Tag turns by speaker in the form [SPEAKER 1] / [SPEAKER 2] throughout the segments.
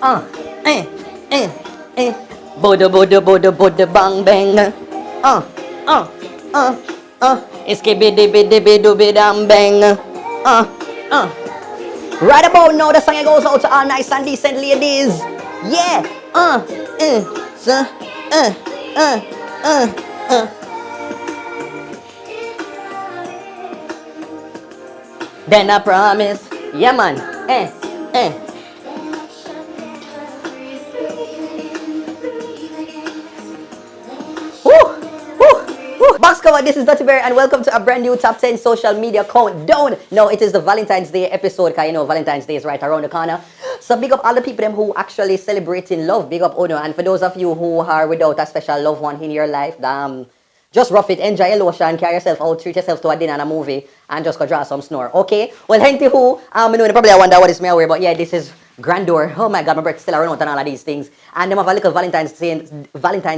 [SPEAKER 1] Eh, eh, eh. Boda, boda, boda, boda, bang, bang. Skibidi, bidi, bidu, bidam, bang. Right about now, the song goes out to all nice and decent ladies. Yeah. Then I promise. Yeah, man. Box cover, this is Duttyberry and welcome to a brand new top 10 social media countdown. No, it is the Valentine's Day episode, because you know Valentine's Day is right around the corner. So big up all the people them who actually celebrating love. Big up Uno. And for those of you who are without a special loved one in your life, just rough it, enjoy your lotion, carry yourself out, treat yourself to a dinner and a movie, and just go draw some snore, okay? Well, henty who, I know you probably wonder what is my way, but yeah, this is grandeur. Oh my God, my breath still around out and all of these things. And them have a little Valentine's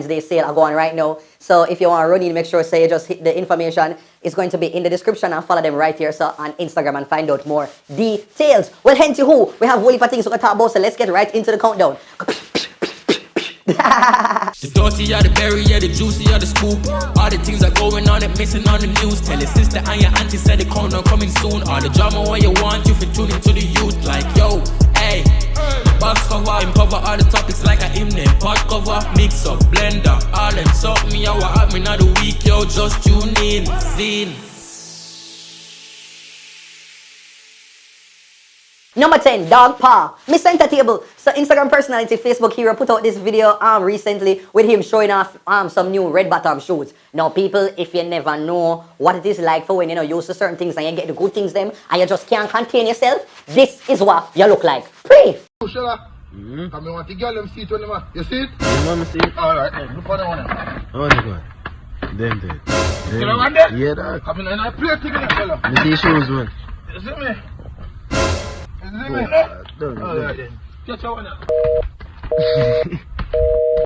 [SPEAKER 1] Day sale going right now. So if you want to run in, make sure say just hit the information. It's going to be in the description and follow them right here so on Instagram and find out more details. Well, henty who, we have whole heap of things to talk about, so let's get right into the countdown.
[SPEAKER 2] The dirty or the berry or the juicy or the scoop. All the things are going on and missing on the news. Tell your sister and your auntie said the corner coming soon. All the drama what you want, you fit tune into the youth. Like yo, hey, the box cover, him cover all the topics like a him name. Pot cover, mix up, blender, all them suck me out what happening of the week. Yo, just tune in, zine.
[SPEAKER 1] Number 10, Dog Paw. Mr. Entertable. So Instagram personality, Facebook hero put out this video recently with him showing off some new red bottom shoes. Now people, if you never know what it is like for when you know used to certain things and you get the good things them and you just can't contain yourself, this is what you look like. Pray.
[SPEAKER 3] Come on, want to get them seat when them are. You see it?
[SPEAKER 4] You want me see it?
[SPEAKER 3] Alright, look for the one.
[SPEAKER 4] Oh my God. Them dead.
[SPEAKER 3] You know one there?
[SPEAKER 4] Yeah, dog.
[SPEAKER 3] Come in and I play together, fella.
[SPEAKER 4] Me see shoes, man.
[SPEAKER 3] You see me? You see me? Alright then. Catch your one now.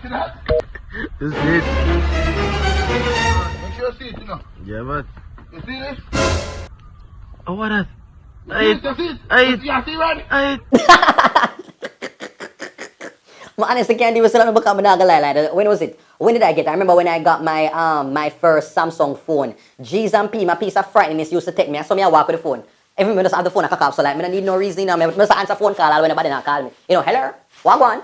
[SPEAKER 3] See that?
[SPEAKER 4] This it.
[SPEAKER 3] Make sure you see it, you know.
[SPEAKER 4] Yeah, man.
[SPEAKER 3] You see this?
[SPEAKER 4] Oh, what that?
[SPEAKER 3] You see it? You see Ron?
[SPEAKER 1] I honestly can't even say that. When was it? When did I get it? I remember when I got my my first Samsung phone. G's and P, my piece of frightness used to take me. I saw me I walk with the phone. Every minute I have the phone I can call, so like I don't need no reason. I just answer phone call when nobody not call me. You know, hello, what on?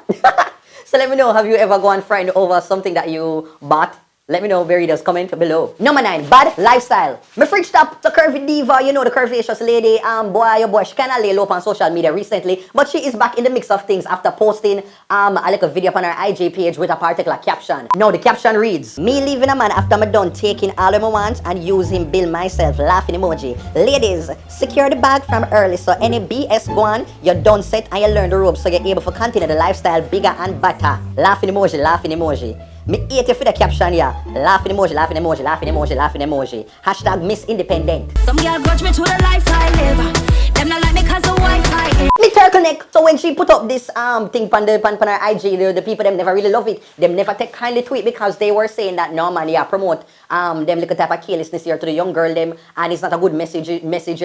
[SPEAKER 1] So let me know, have you ever gone friend over something that you bought? Let me know, very does comment below. Number 9, bad lifestyle. My fridge top to curvy diva, you know the curvaceous lady, boy, she kinda lay low on social media recently, but she is back in the mix of things after posting a little video on her IG page with a particular caption. Now the caption reads, me leaving a man after I'm done taking all of my wants and use him bill myself, laughing emoji. Ladies, secure the bag from early so any BS go on, you're done set and you learn the ropes so you're able to continue the lifestyle bigger and better. Laughing emoji, laughing emoji. Me hate you for the caption here. Laughing emoji, laughing emoji, laughing emoji, laughing emoji. Hashtag Miss Independent.
[SPEAKER 5] Some girl grudge me to the life I live. Them not like me cause the Wi-Fi.
[SPEAKER 1] Me turtleneck. So when she put up this thing on her IG, the people them never really love it. Them never take kindly to it because they were saying that no man, yeah, promote them little type of carelessness here to the young girl them, and it's not a good message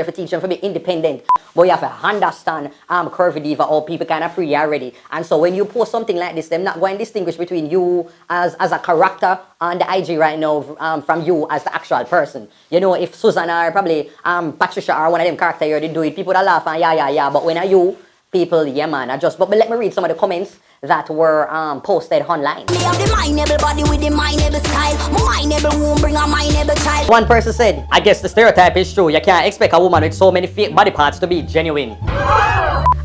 [SPEAKER 1] for teach them to be independent. But you have to understand curvy diva or people kind of free already. And so when you post something like this, them not going to distinguish between you as a character on the IG right now from you as the actual person. You know, if Susanna or probably Patricia or one of them characters here they do it, people that laugh and yeah. But when are you people, yeah man, but let me read some of the comments that were posted online.
[SPEAKER 5] Me have the mindable body with the mindable style. My mindable womb bring a mindable child.
[SPEAKER 1] One person said, I guess the stereotype is true. You can't expect a woman with so many fake body parts to be genuine.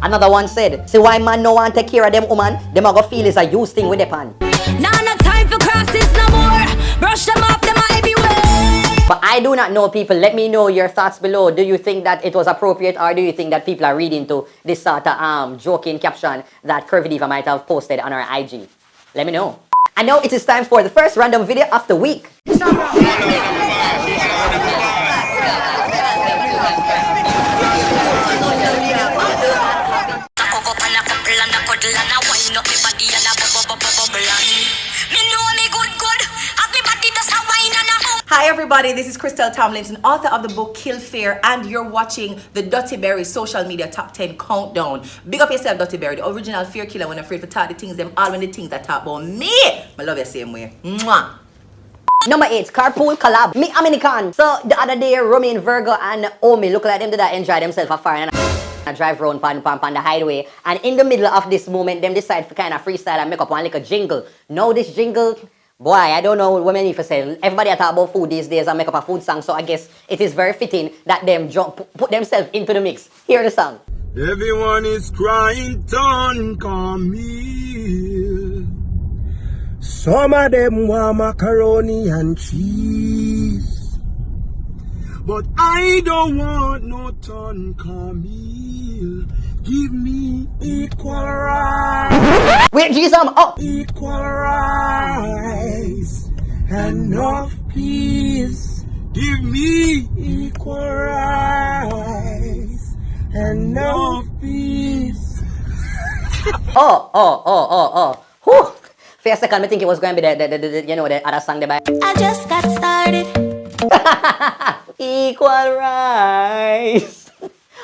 [SPEAKER 1] Another one said, see why man no want take care of them woman, them a go feel is a used thing with the pan.
[SPEAKER 5] Now no time for crosses no more. Brush them off, them are everywhere.
[SPEAKER 1] But I do not know, people. Let me know your thoughts below. Do you think that it was appropriate, or do you think that people are reading to this sort of joking caption that Curvy Diva might have posted on her IG? Let me know. And now it is time for the first random video of the week.
[SPEAKER 6] Hi everybody, this is Crystal Tomlinson, author of the book Kill Fear, and you're watching the Dutty Berry social media top 10 countdown. Big up yourself, Dutty Berry, the original fear killer when afraid to talk the things them all when the things that talk about me. I love you same way. Mwah.
[SPEAKER 1] Number 8, carpool collab. Me American. So the other day, Romain Virgo and Omi look like them did that enjoy themselves a fire and I drive around pan the highway. And in the middle of this moment, them decide to kind of freestyle and make up one like a jingle. Now this jingle, boy, I don't know what many for say. Everybody talk about food these days and make up a food song. So I guess it is very fitting that them put themselves into the mix. Hear the song.
[SPEAKER 3] Everyone is crying, don't come here. Some of them want macaroni and cheese, but I don't want no ton Camille. Give me equal rights.
[SPEAKER 1] Wait, Gisam, oh!
[SPEAKER 3] Equal rights, enough peace. Give me equal rights, enough peace.
[SPEAKER 1] Oh. Whew. For a second, I think it was going to be the other song there by
[SPEAKER 5] I just got started.
[SPEAKER 1] Equal Rights.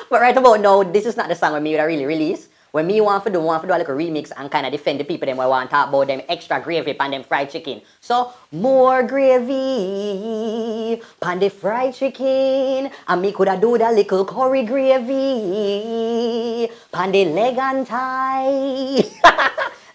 [SPEAKER 1] But right about now, this is not the song when me would really release. When me want to do like a remix and kind of defend the people them who want to talk about them extra gravy pan them fried chicken. So, more gravy pan the fried chicken. And me coulda do that little curry gravy pan the leg and thigh.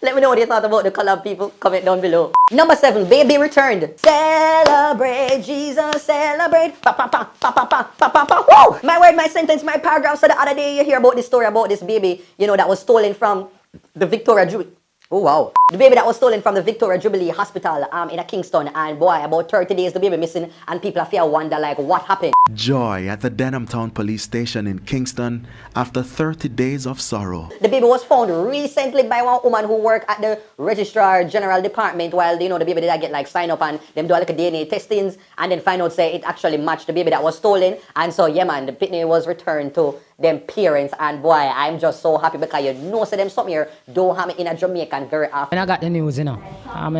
[SPEAKER 1] Let me know what you thought about the collab, people. Comment down below. Number 7, Baby returned. Celebrate, Jesus, celebrate. Pa pa pa pa pa pa pa pa pa. Woo! My word, my sentence, my paragraph. So the other day you hear about this story about this baby, that was stolen from the Victoria Jubilee. Oh wow. The baby that was stolen from the Victoria Jubilee Hospital in Kingston, and boy, about 30 days the baby missing, and people are fear wonder like what happened.
[SPEAKER 7] Joy at the Denhamtown police station in Kingston after 30 days of sorrow.
[SPEAKER 1] The baby was found recently by one woman who worked at the Registrar General Department while the baby did get like sign up and them do like a DNA testings and then find out say it actually matched the baby that was stolen, and so yeah man, the pitney was returned to them parents, and boy, I'm just so happy because say them something here don't happen in a Jamaican very often.
[SPEAKER 8] When I got the news, I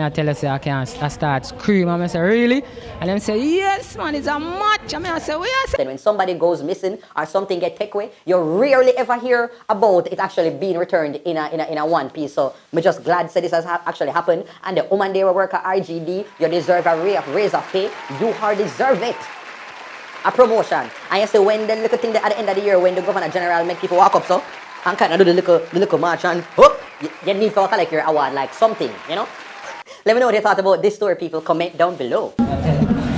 [SPEAKER 8] tell you say I start screaming. I say really? And them say yes man, it's a match. I say yes.
[SPEAKER 1] Then when somebody goes missing or something get taken away, you rarely ever hear about it actually being returned in a one piece. So I'm just glad that this has actually happened. And the woman they work at RGD, you deserve a raise of pay. You hardly deserve it. A promotion. And you say when the little thing at the end of the year when the Governor General make people walk up so and kind of do the little march and you need to collect your award like something, Let me know what you thought about this story, people. Comment down below.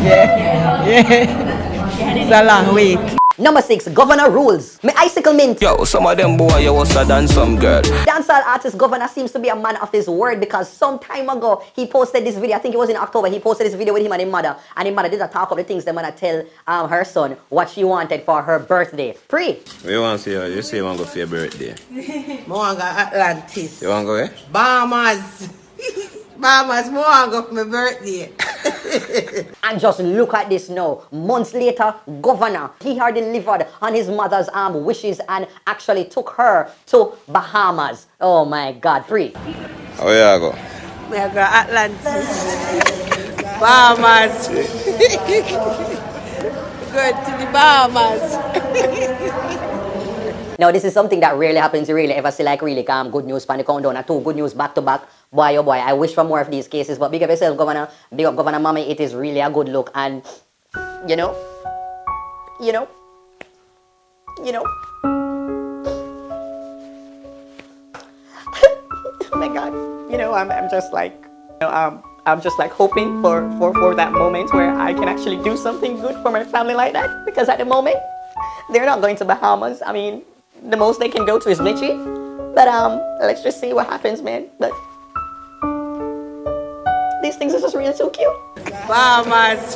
[SPEAKER 8] Yeah. It's a long wait.
[SPEAKER 1] Number 6, Govana rules. Me icicle mint.
[SPEAKER 2] Yo, some of them boy, you was a dance some girl.
[SPEAKER 1] Dancehall artist Govana seems to be a man of his word because some time ago he posted this video. I think it was in October. He posted this video with him and his mother. And his mother did a talk of the things the mother tell her son what she wanted for her birthday. Pre.
[SPEAKER 9] You want to see you say you want to go for your birthday?
[SPEAKER 10] I want to go Atlantis.
[SPEAKER 9] You want to go where?
[SPEAKER 10] Bahamas. Bahamas, I want to go for my birthday.
[SPEAKER 1] And just look at this now. Months later, Govana, he had delivered on his mother's wishes and actually took her to Bahamas. Oh my God, Pre.
[SPEAKER 9] How you go?
[SPEAKER 10] I go Atlantis. Bahamas. Go to the Bahamas.
[SPEAKER 1] Now this is something that rarely happens. You really ever see like really good news pan the countdown and 2 good news back to back. Boy oh boy, I wish for more of these cases. But big up yourself, Governor. Big up Governor Mommy. It is really a good look, and oh my God, I'm just like I'm just like hoping for that moment where I can actually do something good for my family like that, because at the moment they're not going to Bahamas. I mean, the most they can go to is Mitchie. But let's just see what happens, man. But these things are just really so cute.
[SPEAKER 10] Bahamas.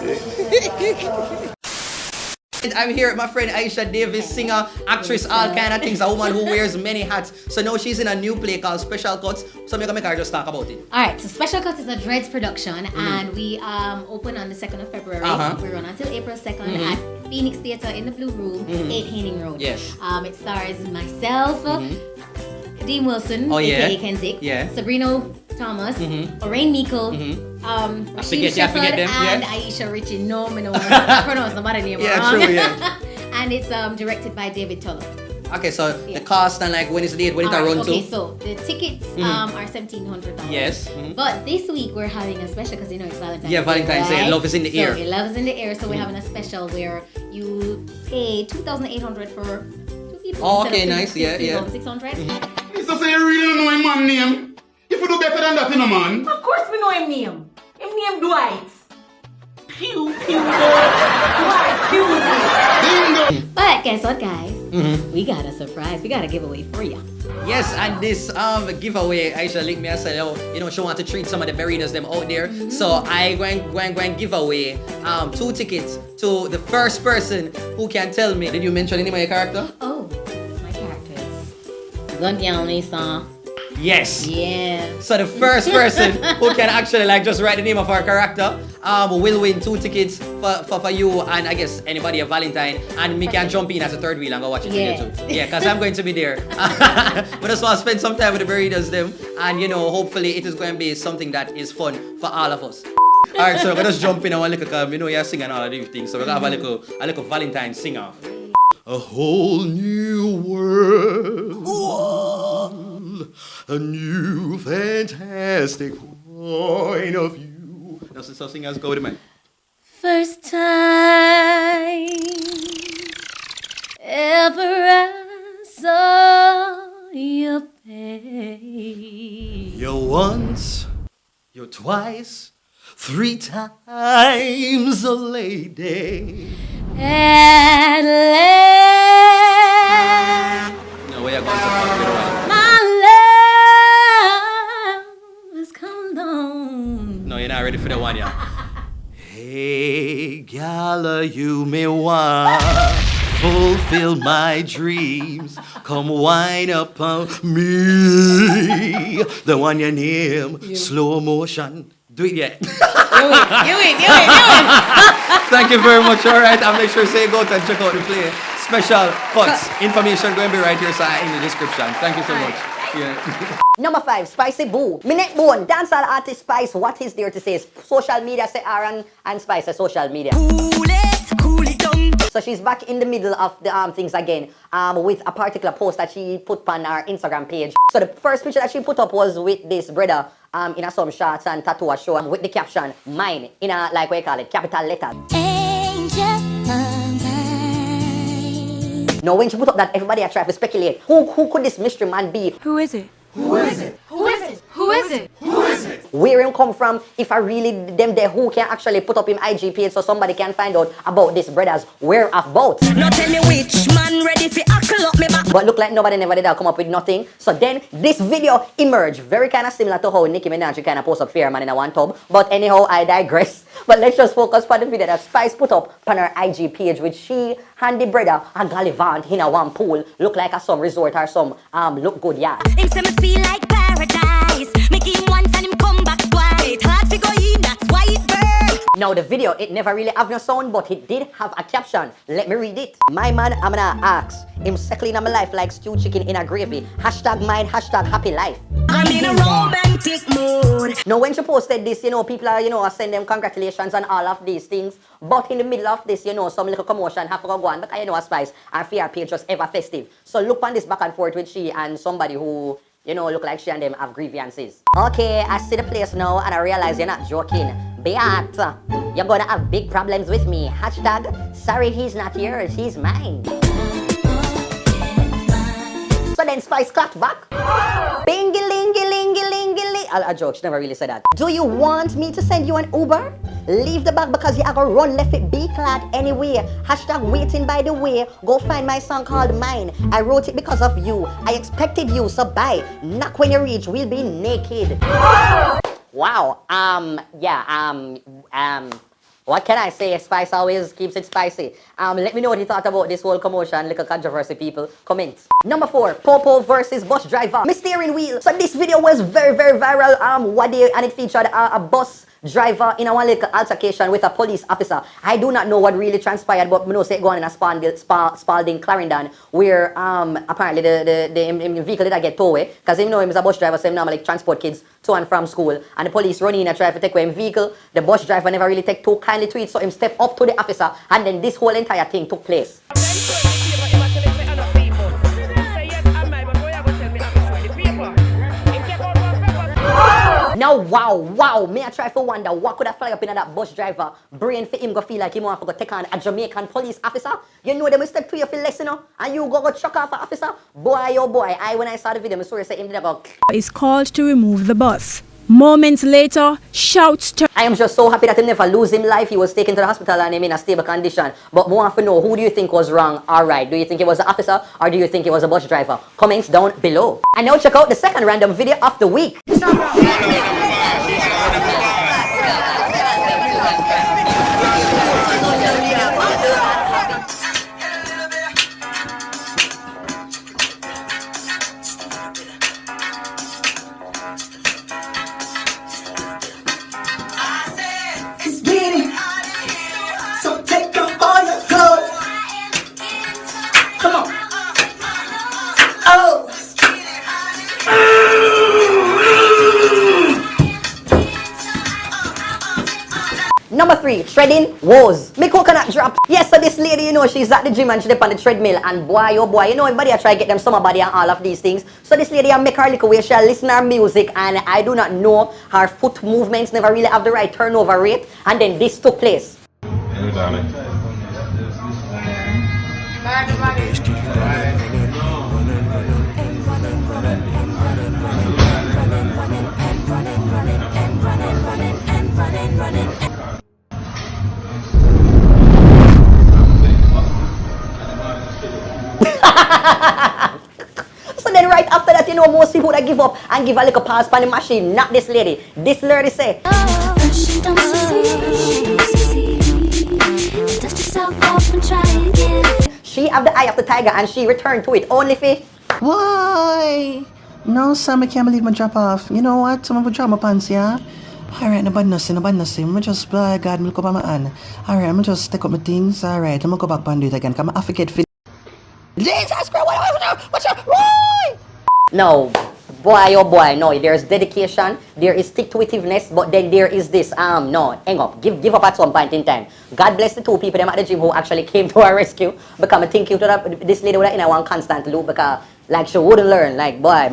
[SPEAKER 1] I'm here with my friend Aisha Davis, singer, actress, all kind of things, a woman who wears many hats. So now she's in a new play called Special Cuts. So I'm going to make her just talk about it.
[SPEAKER 11] Alright, so Special Cuts is a Dreads production, and we open on the 2nd of February. We run until April 2nd at Phoenix Theatre in the Blue Room, 8 Haining Road.
[SPEAKER 1] Yes.
[SPEAKER 11] It stars myself, Dean Wilson, aka Kenzik, Sabrina Thomas, Orain Meikle,
[SPEAKER 6] forget them,
[SPEAKER 11] and
[SPEAKER 6] yeah.
[SPEAKER 11] Aisha Ritchie. No, me no pronounce nobody name
[SPEAKER 6] Yeah,
[SPEAKER 11] wrong.
[SPEAKER 6] true, yeah.
[SPEAKER 11] And it's directed by David Tulloch.
[SPEAKER 6] Okay, so the cost and like when is the date, when it
[SPEAKER 11] Alright,
[SPEAKER 6] run
[SPEAKER 11] okay,
[SPEAKER 6] to?
[SPEAKER 11] so the tickets are $1,700.
[SPEAKER 6] Yes.
[SPEAKER 11] But this week we're having a special because you know it's Valentine's Day.
[SPEAKER 6] Yeah, Valentine's Day.
[SPEAKER 11] right?
[SPEAKER 6] Love is in the air.
[SPEAKER 11] So love is in the air. So we're having a special where you pay $2,800 for 2 people.
[SPEAKER 6] Oh,
[SPEAKER 11] instead
[SPEAKER 6] okay,
[SPEAKER 11] of
[SPEAKER 6] nice. Yeah, yeah.
[SPEAKER 11] $600.
[SPEAKER 3] Mister say you really don't know him man name. If you do better than that, you know, man.
[SPEAKER 10] Of course we know him name. Him name Dwight.
[SPEAKER 3] Pew, pew,
[SPEAKER 10] Dwight Hughes.
[SPEAKER 11] But guess what, guys? We got a surprise. We got a giveaway for you.
[SPEAKER 6] Yes, and this giveaway, Aisha linked me and said, oh, you know, she want to treat some of the Berrinas them out there. So I going to give away 2 tickets to the first person who can tell me. Did you mention any of your character?
[SPEAKER 11] Oh, my characters. Gundian
[SPEAKER 6] Yes.
[SPEAKER 11] Yeah.
[SPEAKER 6] So the first person who can actually like just write the name of our character will win 2 tickets for you and I guess anybody a Valentine, and me can jump in as a third wheel and go watch it together too. Yeah, because I'm going to be there. But just want to spend some time with the Berrinas them, and you know, hopefully it is going to be something that is fun for all of us. Alright, so we're going to just jump in and you know you're singing all of these things, so we're going to have a little Valentine sing off. A whole new world, a new fantastic point of view. Now, so singers go to man.
[SPEAKER 11] First time ever I saw your face.
[SPEAKER 6] You're once, you're twice, 3 times a lady.
[SPEAKER 11] And
[SPEAKER 6] No, where you going so far? Get away.
[SPEAKER 11] my love has come down.
[SPEAKER 6] No, you're not ready for that one, yeah. Hey, gala, you may want fulfill my dreams. Come wine up on me. The one you name, slow motion. Do it yet.
[SPEAKER 11] Do it.
[SPEAKER 6] Thank you very much. All right, I'll make sure say go to and check out the play. Special cuts. Information going to be right here in the description. Thank you so much. Yeah.
[SPEAKER 1] Number 5, Spicy Boo. Me neck bone, dancehall artist Spice. What is there to say? Social media say Aaron and Spice are social media.
[SPEAKER 5] Cool it down.
[SPEAKER 1] So she's back in the middle of the things again with a particular post that she put on her Instagram page. So the first picture that she put up was with this brother in a some shorts and tattoo show with the caption, mine, in a, like what you call it, capital letter. Now when she put up that, everybody tried to speculate, who could this mystery man be?
[SPEAKER 5] Who is it?
[SPEAKER 1] Where him come from? If I really them there, who can actually put up him IG page so somebody can find out about this brother's whereabouts?
[SPEAKER 5] Not tell me which man ready for ackle up me back.
[SPEAKER 1] But look like nobody never did come up with nothing. So then this video emerged, very kind of similar to how Nicki Minaj kind of post up Fair Man in a one tub. But anyhow, I digress. But let's just focus on the video that Spice put up on her IG page, which she and the brother and gallivant in a one pool, look like a some resort or some look good yard.
[SPEAKER 5] Him say me feel like paradise. Make him once and him come back twice. Hard to go in, that's why it burn.
[SPEAKER 1] Now the video, it never really have no sound, but it did have a caption. Let me read it. My man, I'm gonna ask him circling in my life like stewed chicken in a gravy. Hashtag mine, hashtag happy life.
[SPEAKER 5] I'm in a romantic mood.
[SPEAKER 1] Now when she posted this, you know, people are, you know, send them congratulations and all of these things. But in the middle of this, you know, some little commotion have to go on because you know, a Spice and Fear page just ever festive. So look on this back and forth with she and somebody who, you know, look like she and them have grievances. Okay, I see the place now and I realize you're not joking. Beat, you're gonna have big problems with me. Hashtag, sorry he's not yours, he's mine. So then Spice clapped back. Bingy-lingy-lingy-lingy-ling. A joke, she never really said that. Do you want me to send you an Uber? Leave the bag because you are gonna run left it B-clad anyway. Hashtag waiting by the way. Go find my song called Mine. I wrote it because of you. I expected you, so bye. Knock when you reach, we'll be naked. Wow. What can I say? Spice always keeps it spicy. Let me know what you thought about this whole commotion, little controversy, people. Comment. Number 4, Popo versus bus driver. My steering wheel. So this video was very, very viral. And it featured a bus driver in a one little altercation with a police officer. I do not know what really transpired, but I know say it going in a Spalding, Clarendon, where apparently the vehicle did get towed away, because even though he was a bus driver, so he normally transport kids to and from school, and the police running in a try to take away his vehicle. The bus driver never really take too kindly to it, so him step up to the officer, and then this whole entire thing took place. Now, wow, may I try to wonder what could have fly up in that bus driver brain for him go feel like he want to go take on a Jamaican police officer? You know them will step to you for less, you know, and you go chuck off an officer? Boy, oh boy, when I saw the video, I saw him did about...
[SPEAKER 12] Is called to remove the bus. Moments later, shouts to...
[SPEAKER 1] I am just so happy that he never lose his life. He was taken to the hospital and him in a stable condition. But I want to know, who do you think was wrong? Alright, do you think it was the officer or do you think it was a bus driver? Comments down below. And now check out the second random video of the week. Number 3, treading woes. Me coconut drop. Yes, so this lady, you know, she's at the gym and she's on the treadmill, and boy, oh boy, you know, everybody I try to get them summer body and all of these things. So this lady, I make her little way, she'll listen to her music, and I do not know, her foot movements never really have the right turnover rate, and then this took place. So then right after that, you know, most people that give up and give a little pass on the machine. Not this lady. This lady say, she have the eye of the tiger and she returned to it only for...
[SPEAKER 10] Why? No, Sam, I can't believe my drop off. You know what? Some of my drop my pants, yeah? Alright, no bad nothing. I'm just, God, I'm look up on my hand. Alright, I'm just take up my things. Alright, I'm gonna go back and do it again. Come, I forget. Jesus Christ, what's up?
[SPEAKER 1] No, boy, oh boy, no. There's dedication, there is stick-to-itiveness, but then there is this, no, hang up, give up at some point in time. God bless the two people them at the gym who actually came to our rescue, because I think you to this lady was in a one constant loop, because, like, she wouldn't learn, like, boy.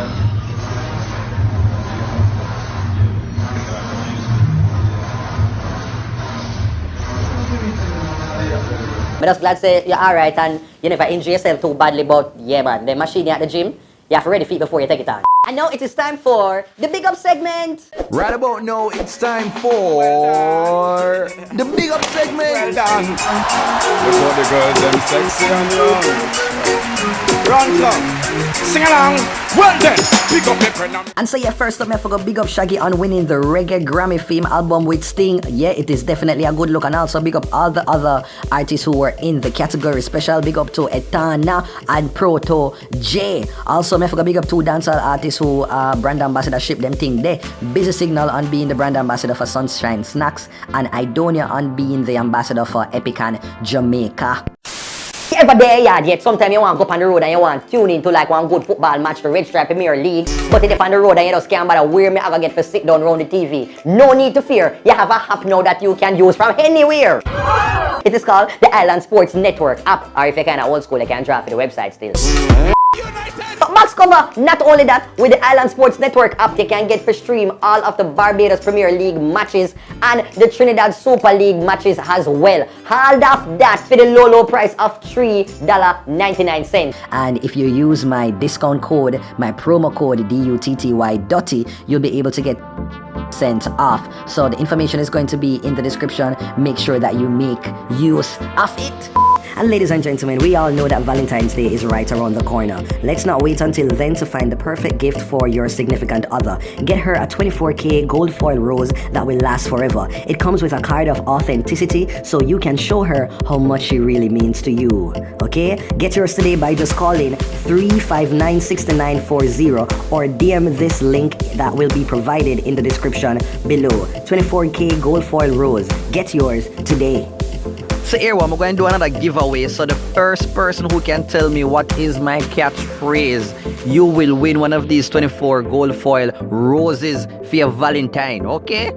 [SPEAKER 1] But just glad to say you're alright and you never injure yourself too badly, but yeah man, the machine at the gym, you have to ready feet before you take it on. And now it is time for the big up segment.
[SPEAKER 13] Right about now, it's time for the big up segment.
[SPEAKER 9] Look how the girls them sexy and young. Run club, sing along. Well then, big up my friend.
[SPEAKER 1] And so yeah, first up, I forgot big up Shaggy on winning the Reggae Grammy Theme album with Sting. Yeah, it is definitely a good look, and also big up all the other artists who were in the category. Special big up to Etana and Proto J. Also, I forgot big up to dancehall artists who brand ambassadorship them thing there. Busy Signal on being the brand ambassador for Sunshine Snacks, and Idonia on being the ambassador for Epican Jamaica. Ever there yet sometimes you want to go up on the road and you want to tune into like one good football match, the Red Stripe Premier League, but if on the road and you just can't bother where me ever get to sit down around the TV. No need to fear, you have a app now that you can use from anywhere. It is called the Island Sports Network app, or if you're kind of old school, you can draft for the website still. But Max cover, not only that, with the Island Sports Network app, you can get to stream all of the Barbados Premier League matches and the Trinidad Super League matches as well. All of that for the low price of $3.99. And if you use my discount code, my promo code DUTTY, you'll be able to get % off. So the information is going to be in the description. Make sure that you make use of it. And ladies and gentlemen, we all know that Valentine's Day is right around the corner. Let's not wait until then to find the perfect gift for your significant other. Get her a 24K gold foil rose that will last forever. It comes with a card of authenticity so you can show her how much she really means to you. Okay? Get yours today by just calling 359-6940 or DM this link that will be provided in the description below. 24K gold foil rose. Get yours today.
[SPEAKER 13] So here I'm going to do another giveaway. So the first person who can tell me what is my catchphrase, you will win one of these 24 gold foil roses for your Valentine, okay?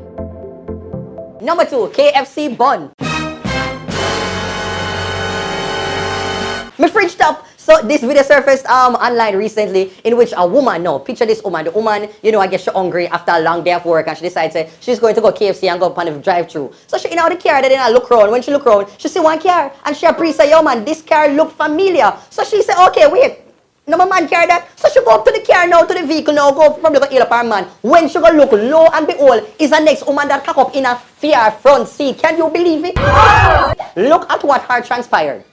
[SPEAKER 1] Number 2, KFC bun. My fridge top. So this video surfaced online recently in which a woman, picture this woman. The woman, I guess she's hungry after a long day of work and she decides she's going to go KFC and go upon the drive-thru. So she in out the car, then I look around. When she look around, she see one car and she appreciates, yo man, this car look familiar. So she said, okay, wait, no my man carry that. So she go up to the car now, to the vehicle now, go probably go heal up her man. When she go look, lo and behold, is the next woman that cock up in a fear front seat. Can you believe it? Look at what her transpired.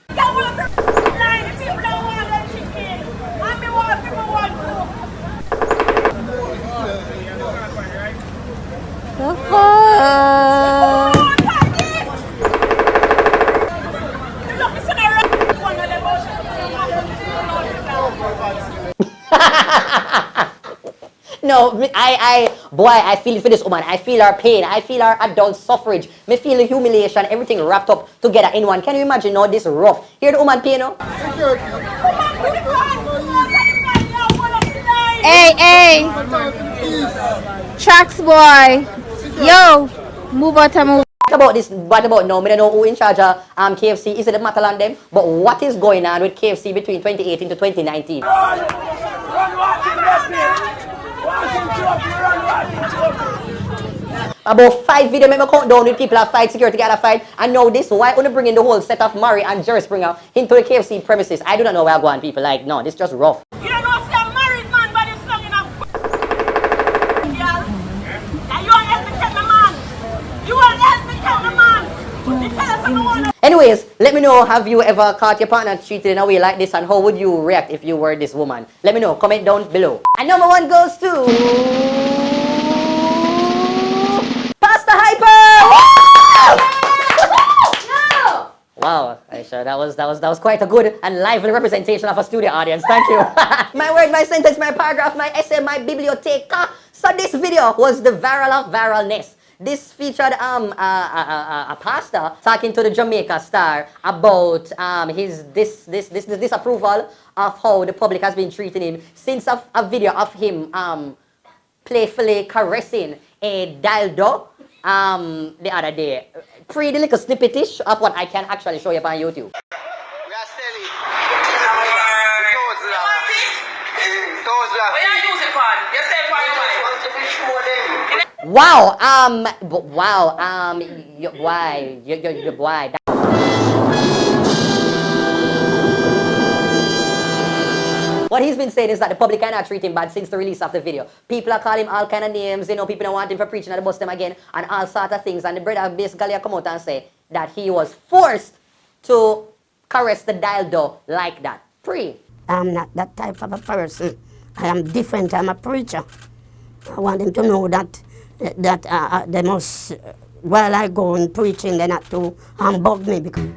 [SPEAKER 1] No, I feel it for this woman. I feel her pain. I feel her adult suffrage. Me feel the humiliation, everything wrapped up together in one. Can you imagine now this rough? Hear the woman pain now?
[SPEAKER 14] Hey, Tracks boy. Yo, move out and move.
[SPEAKER 1] What about now? I don't know who in charge of KFC. Is it the Matalan them? But what is going on with KFC between 2018 to 2019? About 5 video make me count down with people that fight security guard fight. And now this, why only bringing the whole set of Murray and Jerry Springer into the KFC premises? I do not know where I'm going, people. Like, no, this is just rough.
[SPEAKER 15] You don't know, say I'm married man, but it's not enough. Girl, and you want help me tell the man. You want help me tell the man. The fellas on the one.
[SPEAKER 1] Anyways, let me know, have you ever caught your partner treated in a way like this and how would you react if you were this woman? Let me know, comment down below. And number 1 goes to Pastor Hyper! No! Wow, Aisha, that was quite a good and lively representation of a studio audience. Thank you. My word, my sentence, my paragraph, my essay, my biblioteca. So this video was the viral of viralness. This featured a pastor talking to the Jamaica Star about his disapproval of how the public has been treating him since a video of him playfully caressing a dildo the other day. Pretty little snippetish of what I can actually show you on YouTube. Wow, why? What he's been saying is that the public cannot treat him bad since the release of the video. People are calling him all kind of names, people don't want him for preaching at the bus them again, and all sort of things. And the brother basically come out and say that he was forced to caress the dildo like that.
[SPEAKER 16] I'm not that type of a person. I am different. I'm a preacher. I want them to know that they must, while I go and preaching, they not to bug me. Because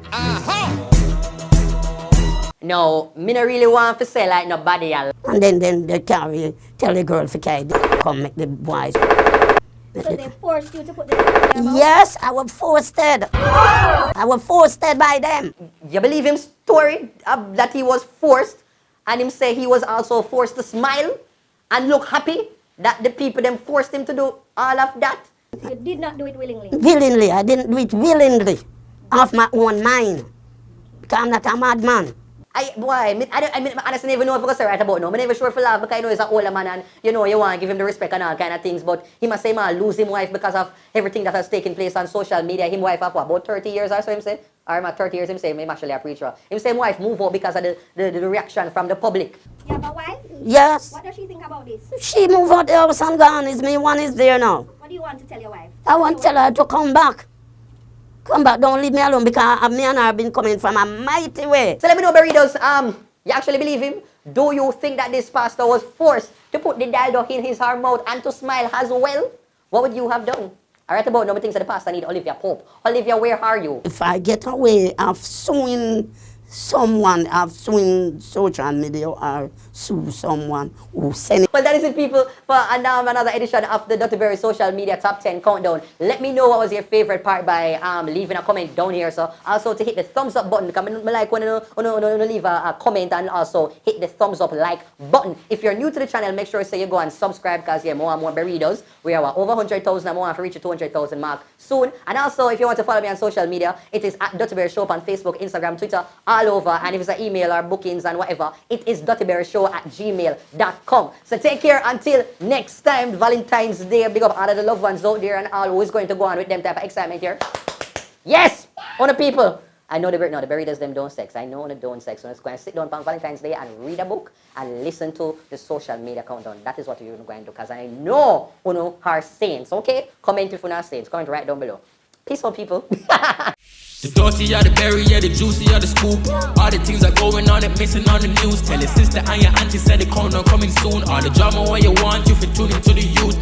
[SPEAKER 1] no, me not really want to say like nobody else.
[SPEAKER 16] And then they tell the girl to come make the boys.
[SPEAKER 11] So they forced you to put the camera?
[SPEAKER 16] Yes, I was forced. I was forced by them.
[SPEAKER 1] You believe him story that he was forced, and him say he was also forced to smile and look happy? That the people them forced him to do all of that?
[SPEAKER 11] You did not do it willingly?
[SPEAKER 16] Willingly. I didn't do it willingly. Off my own mind. Because I'm not a madman.
[SPEAKER 1] I honestly never know if I can say right about now. I'm never sure if I laugh because I know he's an older man and you want to give him the respect and all kind of things. But he must say man lose him wife because of everything that has taken place on social media. Him wife have what, about 30 years or so him say? Or am I 30 years him say him actually a preacher. Him say wife move out because of the reaction from the public.
[SPEAKER 11] You have a wife?
[SPEAKER 16] Yes.
[SPEAKER 11] What does she think about this?
[SPEAKER 16] She moved out the house and gone. It's me one is there now.
[SPEAKER 11] What do you want to tell your wife?
[SPEAKER 16] I want to tell her to come back. Come back, don't leave me alone because me and her have been coming from a mighty way.
[SPEAKER 1] So let me know, Burritos, you actually believe him? Do you think that this pastor was forced to put the dildo in his her mouth and to smile as well? What would you have done? I write about number things that the pastor need. Olivia Pope. Olivia, where are you?
[SPEAKER 16] If I get away of suing someone, of suing social media or sue someone who send it.
[SPEAKER 1] Well, that is it, people, for another edition of the Duttyberry Social Media Top 10 Countdown. Let me know what was your favorite part by leaving a comment down here. So also to hit the thumbs up button, because I like when you leave a comment, and also hit the thumbs up like button. If you're new to the channel, make sure you go and subscribe, because more and more burritos. We are over 100,000 and more, and to reach the 200,000 mark soon. And also, if you want to follow me on social media, it is at DuttyBerryShow on Facebook, Instagram, Twitter, all over. And if it's an email or bookings and whatever, it is DuttyBerryShow@gmail.com. So take care until next time. Valentine's Day. Big up all of the loved ones out there and all who is going to go on with them type of excitement here. Yes! On the people. I know the burritos them don't sex. I know they don't sex. So let's go and sit down on Valentine's Day and read a book and listen to the social media countdown. That is what you're going to do, because I know you are saints. Okay? Comment if you're not saints. Comment right down below. Peace out, people.
[SPEAKER 2] The dirty or the berry, yeah, the juicy or the scoop. All the things are going on and missing on the news. Tell your sister and your auntie said the corner coming soon. All the drama what you want, you fit tune into the youth.